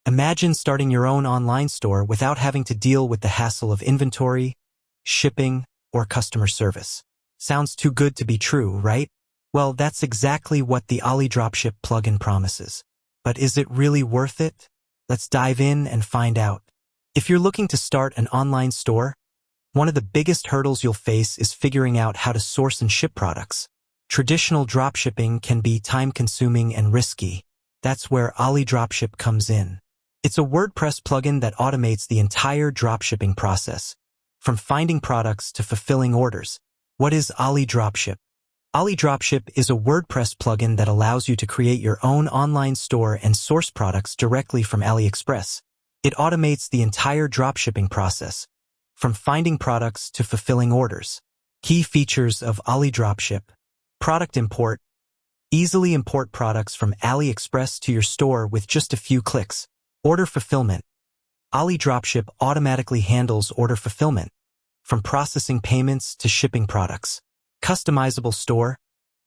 Imagine starting your own online store without having to deal with the hassle of inventory, shipping, or customer service. Sounds too good to be true, right? Well, that's exactly what the AliDropship plugin promises. But is it really worth it? Let's dive in and find out. If you're looking to start an online store, one of the biggest hurdles you'll face is figuring out how to source and ship products. Traditional dropshipping can be time-consuming and risky. That's where AliDropship comes in. It's a WordPress plugin that automates the entire dropshipping process, from finding products to fulfilling orders. What is AliDropship? AliDropship is a WordPress plugin that allows you to create your own online store and source products directly from AliExpress. It automates the entire dropshipping process, from finding products to fulfilling orders. Key features of AliDropship. Product import. Easily import products from AliExpress to your store with just a few clicks. Order fulfillment. AliDropship automatically handles order fulfillment, from processing payments to shipping products. Customizable store.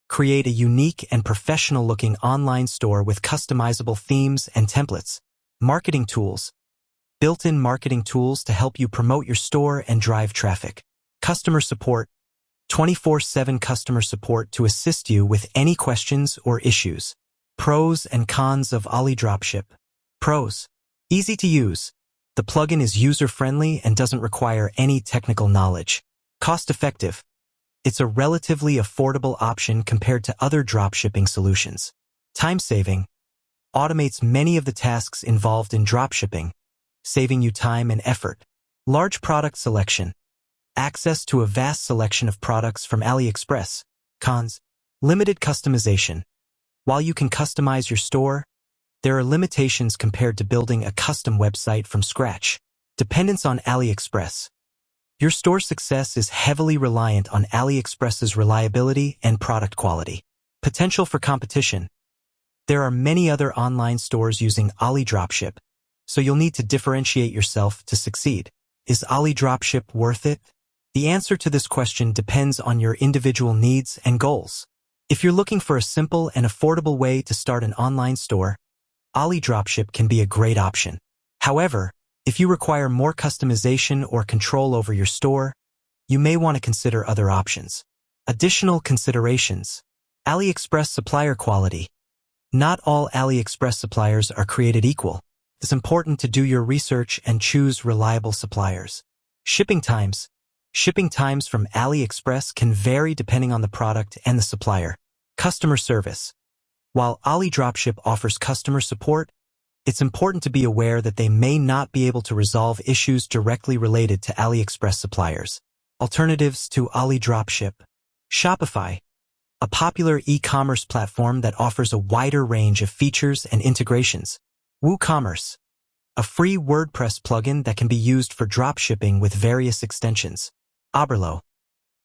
Create a unique and professional-looking online store with customizable themes and templates. Marketing tools. Built-in marketing tools to help you promote your store and drive traffic. Customer support. 24/7 customer support to assist you with any questions or issues. Pros and cons of AliDropship. Pros. Easy to use. The plugin is user-friendly and doesn't require any technical knowledge. Cost-effective. It's a relatively affordable option compared to other dropshipping solutions. Time-saving. Automates many of the tasks involved in dropshipping, saving you time and effort. Large product selection. Access to a vast selection of products from AliExpress. Cons. Limited customization. While you can customize your store, there are limitations compared to building a custom website from scratch. Dependence on AliExpress. Your store success is heavily reliant on AliExpress's reliability and product quality. Potential for competition. There are many other online stores using AliDropship, so you'll need to differentiate yourself to succeed. Is AliDropship worth it? The answer to this question depends on your individual needs and goals. If you're looking for a simple and affordable way to start an online store, AliDropship can be a great option. However, if you require more customization or control over your store, you may want to consider other options. Additional considerations. AliExpress supplier quality. Not all AliExpress suppliers are created equal. It's important to do your research and choose reliable suppliers. Shipping times. Shipping times from AliExpress can vary depending on the product and the supplier. Customer service. While AliDropship offers customer support, it's important to be aware that they may not be able to resolve issues directly related to AliExpress suppliers. Alternatives to AliDropship. Shopify, a popular e-commerce platform that offers a wider range of features and integrations. WooCommerce, a free WordPress plugin that can be used for dropshipping with various extensions. Oberlo,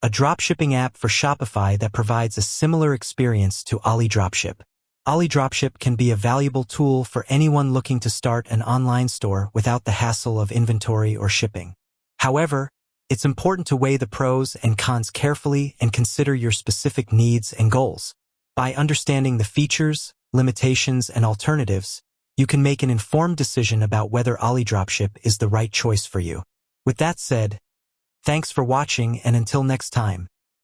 a dropshipping app for Shopify that provides a similar experience to AliDropship. AliDropship can be a valuable tool for anyone looking to start an online store without the hassle of inventory or shipping. However, it's important to weigh the pros and cons carefully and consider your specific needs and goals. By understanding the features, limitations, and alternatives, you can make an informed decision about whether AliDropship is the right choice for you. With that said, thanks for watching, and until next time.